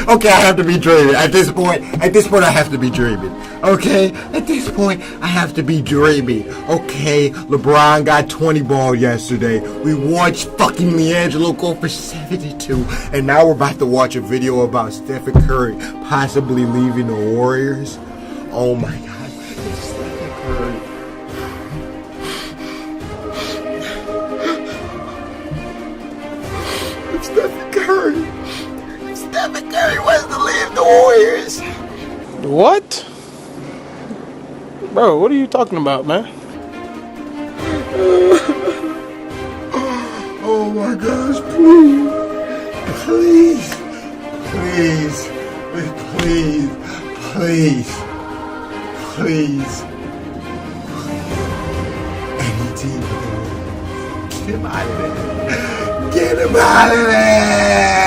Okay, I have to be dreaming. At this point, I have to be dreaming. Okay? At this point, I have to be dreaming. Okay? LeBron got 20 ball yesterday. We watched fucking LiAngelo go for 72. And now we're about to watch a video about Stephen Curry possibly leaving the Warriors. Oh my God. It's Stephen Curry. It's Stephen Curry. Stephen Curry wants to leave the Warriors. What? Bro, what are you talking about, man? Oh my gosh, please. Please. Please. Please. Please. Please. Any team. Get him out of there. Get him out of there.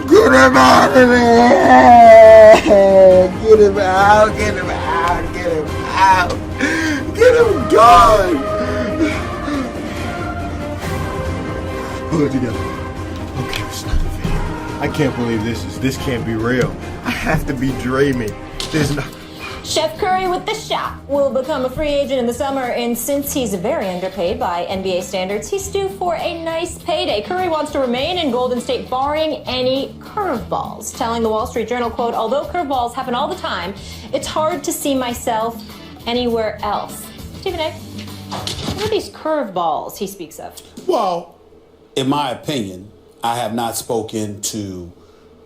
Get him out of there! Get him out! Get him out! Get him out! Get him gone! Pull it together. Okay, let's start the video. I can't believe this can't be real. I have to be dreaming. There's no. Chef Curry with the shot will become a free agent in the summer, and since he's very underpaid by NBA standards, he's due for a nice payday. Curry wants to remain in Golden State barring any curveballs, telling the Wall Street Journal, quote, "Although curveballs happen all the time, it's hard to see myself anywhere else." Stephen A., what are these curveballs he speaks of? Well, in my opinion, I have not spoken to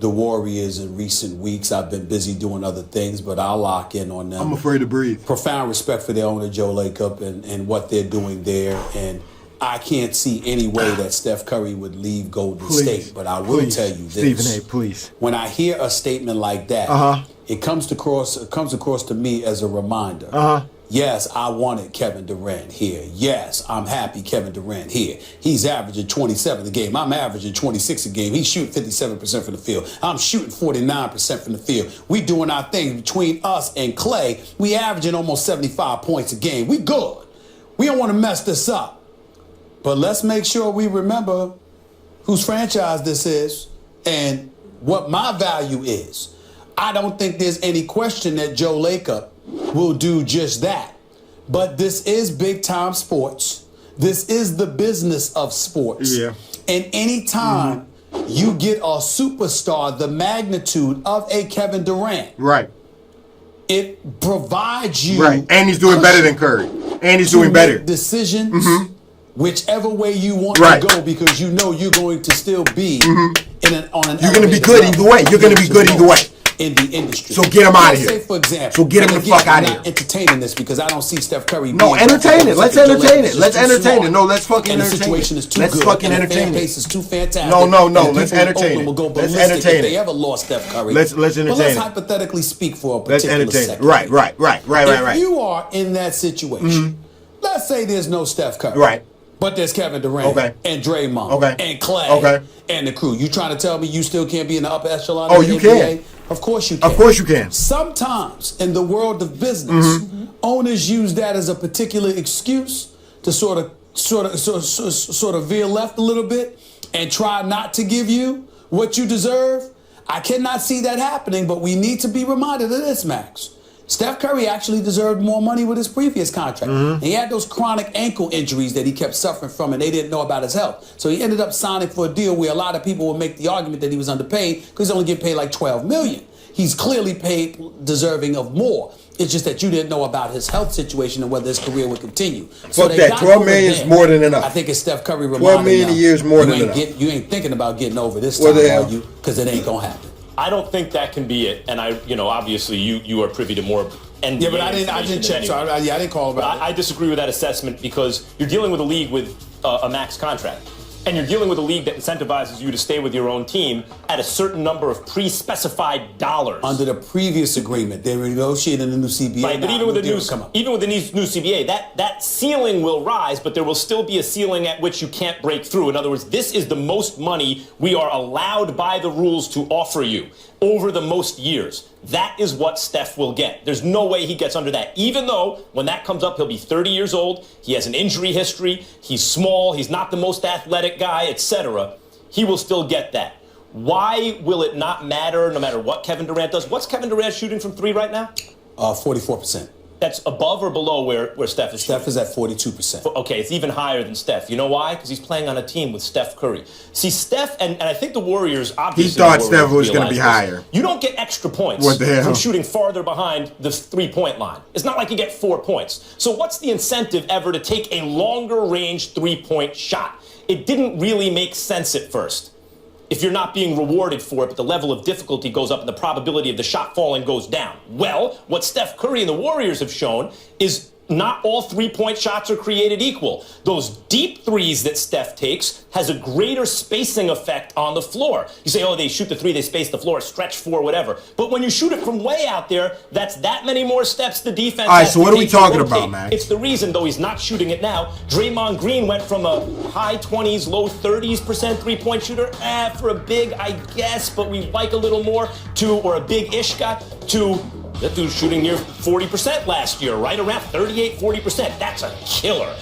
the Warriors in recent weeks. I've been busy doing other things, but I'll lock in on them. I'm afraid to breathe. Profound respect for their owner, Joe Lacob, and what they're doing there. And I can't see any way that Steph Curry would leave Golden State. But I will tell you this. Stephen A., please. When I hear a statement like that, it comes across to me as a reminder. Yes, I wanted Kevin Durant here. Yes, I'm happy Kevin Durant here. He's averaging 27 a game. I'm averaging 26 a game. He's shooting 57% from the field. I'm shooting 49% from the field. We doing our thing. Between us and Clay, we averaging almost 75 points a game. We good. We don't want to mess this up. But let's make sure we remember whose franchise this is and what my value is. I don't think there's any question that Joe Lacob will do just that. But this is big time sports. This is the business of sports. Yeah. And anytime you get a superstar the magnitude of a Kevin Durant, right, it provides you and he's doing better than Curry. And he's doing better. Decisions whichever way you want to go, because you know you're going to still be on an you're going to be good either way. You're going to be good either way. In the industry. So get him out of here. Say, for example, so get him the fuck out of here. I'm not entertaining this because I don't see Steph Curry. No, entertain it. Let's entertain it. Let's entertain it. No, let's fucking entertain it. The situation is too good. Let's fucking entertain it. The fan base is too fantastic. No. Let's entertain it. Let's entertain it. If they ever lost Steph Curry. Let's entertain it. Well, let's hypothetically speak for a particular second. Right. If you are in that situation, let's say there's no Steph Curry. Right. But there's Kevin Durant and Draymond and Clay and the crew. You trying to tell me you still can't be in the upper echelon of the NBA? Can. Of course you can. Of course you can. Sometimes in the world of business, owners use that as a particular excuse to sort of veer left a little bit and try not to give you what you deserve. I cannot see that happening, but we need to be reminded of this, Max. Steph Curry actually deserved more money with his previous contract. He had those chronic ankle injuries that he kept suffering from, and they didn't know about his health. So he ended up signing for a deal where a lot of people would make the argument that he was underpaid because he's only getting paid like $12 million. He's clearly paid deserving of more. It's just that you didn't know about his health situation and whether his career would continue. So that $12 million is more than enough. I think it's Steph Curry $12 reminding million a year is more than enough. You ain't thinking about getting over this time, are you? Because it ain't gonna happen. I don't think that can be it. And obviously you are privy to more NBA. Yeah, but I didn't check. So I didn't call about it. I disagree with that assessment because you're dealing with a league with a max contract. And you're dealing with a league that incentivizes you to stay with your own team at a certain number of pre-specified dollars. Under the previous agreement, they renegotiated a new CBA. Right, but even with the new CBA, that ceiling will rise, but there will still be a ceiling at which you can't break through. In other words, this is the most money we are allowed by the rules to offer you. over the most years. That is what Steph will get. There's no way he gets under that. Even though when that comes up, he'll be 30 years old. He has an injury history. He's small. He's not the most athletic guy, etc. He will still get that. Why will it not matter no matter what Kevin Durant does? What's Kevin Durant shooting from three right now? 44%. That's above or below where Steph is shooting? Steph is at 42%. Okay, it's even higher than Steph. You know why? Because he's playing on a team with Steph Curry. See, Steph, and I think the Warriors, obviously... He thought Steph was going to be higher. You don't get extra points from shooting farther behind the three-point line. It's not like you get 4 points. So what's the incentive ever to take a longer-range three-point shot? It didn't really make sense at first. If you're not being rewarded for it, but the level of difficulty goes up and the probability of the shot falling goes down. Well, what Steph Curry and the Warriors have shown is not all three-point shots are created equal. Those deep threes that Steph takes has a greater spacing effect on the floor. You say, oh, they shoot the three, they space the floor, stretch four, whatever. But when you shoot it from way out there, that's that many more steps the defense All right, has so to what are we take to talking rotate. about, Max? It's the reason, though he's not shooting it now. Draymond Green went from a high 20s, low 30s% three-point shooter, for a big, I guess, but we like a little more, or a big-ish guy, to that dude's shooting near 40% last year, right around 38, 40%. That's a killer.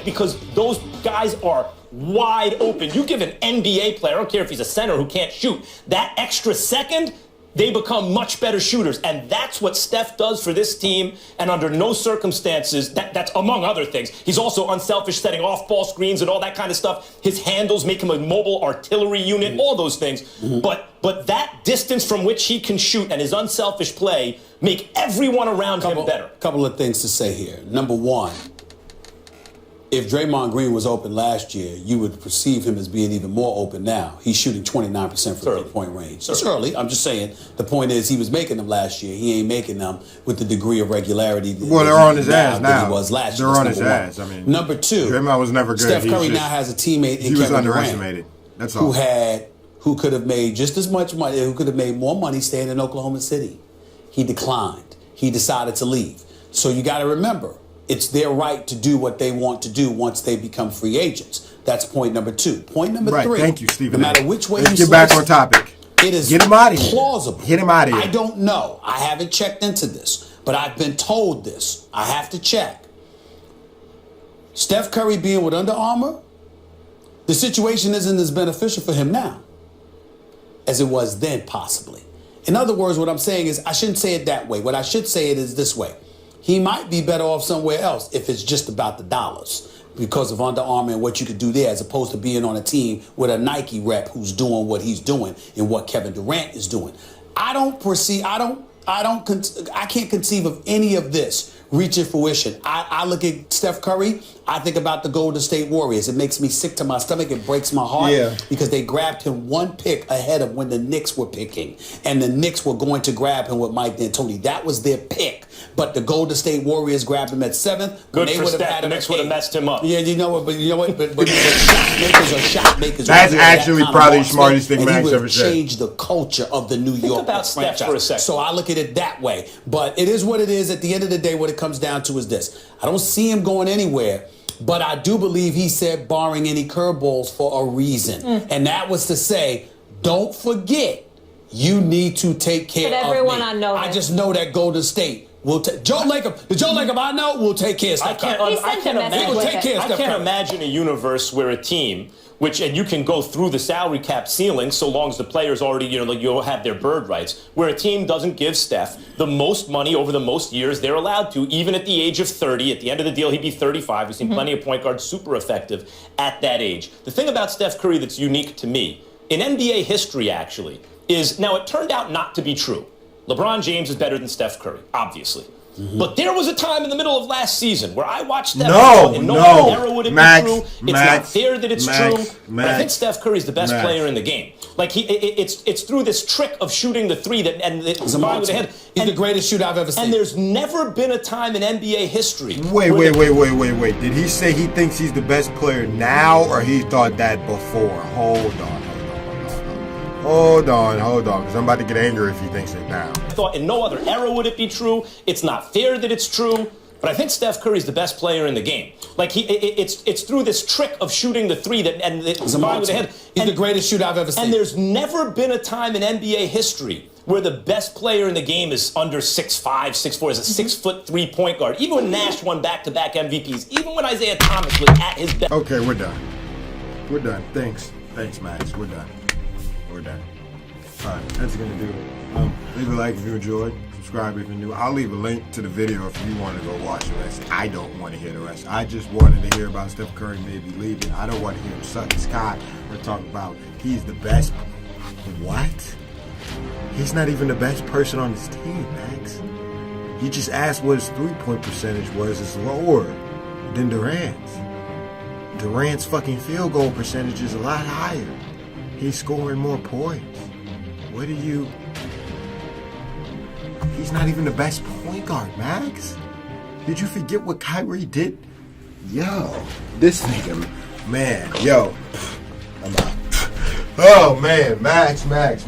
Because those guys are wide open. You give an NBA player, I don't care if he's a center who can't shoot, that extra second, they become much better shooters. And that's what Steph does for this team. And under no circumstances, that's among other things. He's also unselfish, setting off ball screens and all that kind of stuff. His handles make him a mobile artillery unit, all those things. But that distance from which he can shoot and his unselfish play make everyone around him better. Couple of things to say here. Number one, if Draymond Green was open last year, you would perceive him as being even more open now. He's shooting 29% from three-point range. It's early. I'm just saying. The point is he was making them last year. He ain't making them with the degree of regularity well, they're on his ass now. He was last year. They're on his ass. I mean, number two, Draymond was never good. Steph Curry now has a teammate in Kevin Durant. That's all. Who could have made just as much money, who could have made more money staying in Oklahoma City. He declined. He decided to leave. So you got to remember, it's their right to do what they want to do once they become free agents. That's point number two. Point number three. Thank you, Stephen. No matter which way Let's you get back on topic. It is get him out of here. Plausible. Get him out of here. I don't know. I haven't checked into this, but I've been told this. I have to check. Steph Curry being with Under Armour, the situation isn't as beneficial for him now as it was then, possibly. In other words, what I'm saying is, I shouldn't say it that way. What I should say it is this way. He might be better off somewhere else if it's just about the dollars because of Under Armour and what you could do there, as opposed to being on a team with a Nike rep who's doing what he's doing and what Kevin Durant is doing. I can't conceive of any of this reaching fruition. I look at Steph Curry, I think about the Golden State Warriors. It makes me sick to my stomach. It breaks my heart because they grabbed him one pick ahead of when the Knicks were picking. And the Knicks were going to grab him with Mike D'Antoni. That was their pick. But the Golden State Warriors grabbed him at 7th. Good for Steph. The Knicks would have messed him up. Yeah, you know what? But shot makers are shot makers. That's actually probably the smartest thing Max ever said. Change the culture of the New York Think about Steph for a second. So I look at it that way. But it is what it is. At the end of the day, what it comes down to is this. I don't see him going anywhere. But I do believe he said barring any curveballs for a reason. And that was to say, don't forget, you need to take care of me. Everyone I know. I just know that Golden State will take Joe Lacob I know will take care of Steph. I can't imagine a universe where a team, and you can go through the salary cap ceiling so long as the players already, you'll have their bird rights, where a team doesn't give Steph the most money over the most years they're allowed to, even at the age of 30. At the end of the deal, he'd be 35. We've seen plenty of point guards super effective at that age. The thing about Steph Curry that's unique to me, in NBA history actually, is, now it turned out not to be true. LeBron James is better than Steph Curry, obviously. But there was a time in the middle of last season where I watched Steph Curry, and no era would it be true. It's not fair that it's true. But I think Steph Curry's the best player in the game. Like it's through this trick of shooting the three he's the greatest shooter I've ever seen. And there's never been a time in NBA history. Wait. Did he say he thinks he's the best player now, or he thought that before? Hold on, because I'm about to get angry if he thinks it now. I thought in no other era would it be true. It's not fair that it's true. But I think Steph Curry's the best player in the game. Like it's through this trick of shooting the three he's the greatest shooter I've ever seen. And there's never been a time in NBA history where the best player in the game is under 6'5", 6'4", is a 6'3" point guard. Even when Nash won back-to-back MVPs, even when Isaiah Thomas was at his best. Okay, we're done. We're done. Thanks, Max. We're done. We're done. All right, that's gonna do it. Leave a like if you enjoyed. Subscribe if you're new. I'll leave a link to the video if you want to go watch the rest. I don't want to hear the rest. I just wanted to hear about Steph Curry maybe leaving. I don't want to hear him suck his cock or talk about he's the best. What? He's not even the best person on his team, Max. You just asked what his three-point percentage was. It's lower than Durant's. Durant's fucking field goal percentage is a lot higher. He's scoring more points. What are you... He's not even the best point guard, Max. Did you forget what Kyrie did? Yo, this nigga, man, yo, I'm out. Oh man, Max, you have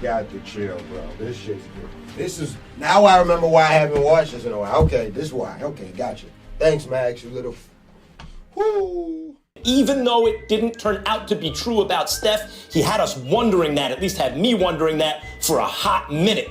got to chill, bro. This shit's good. This is, now I remember why I haven't watched this in a while. Okay, this is why. Okay, gotcha. Thanks, Max, you little, whoo. Even though it didn't turn out to be true about Steph, he had us wondering that, at least had me wondering that for a hot minute.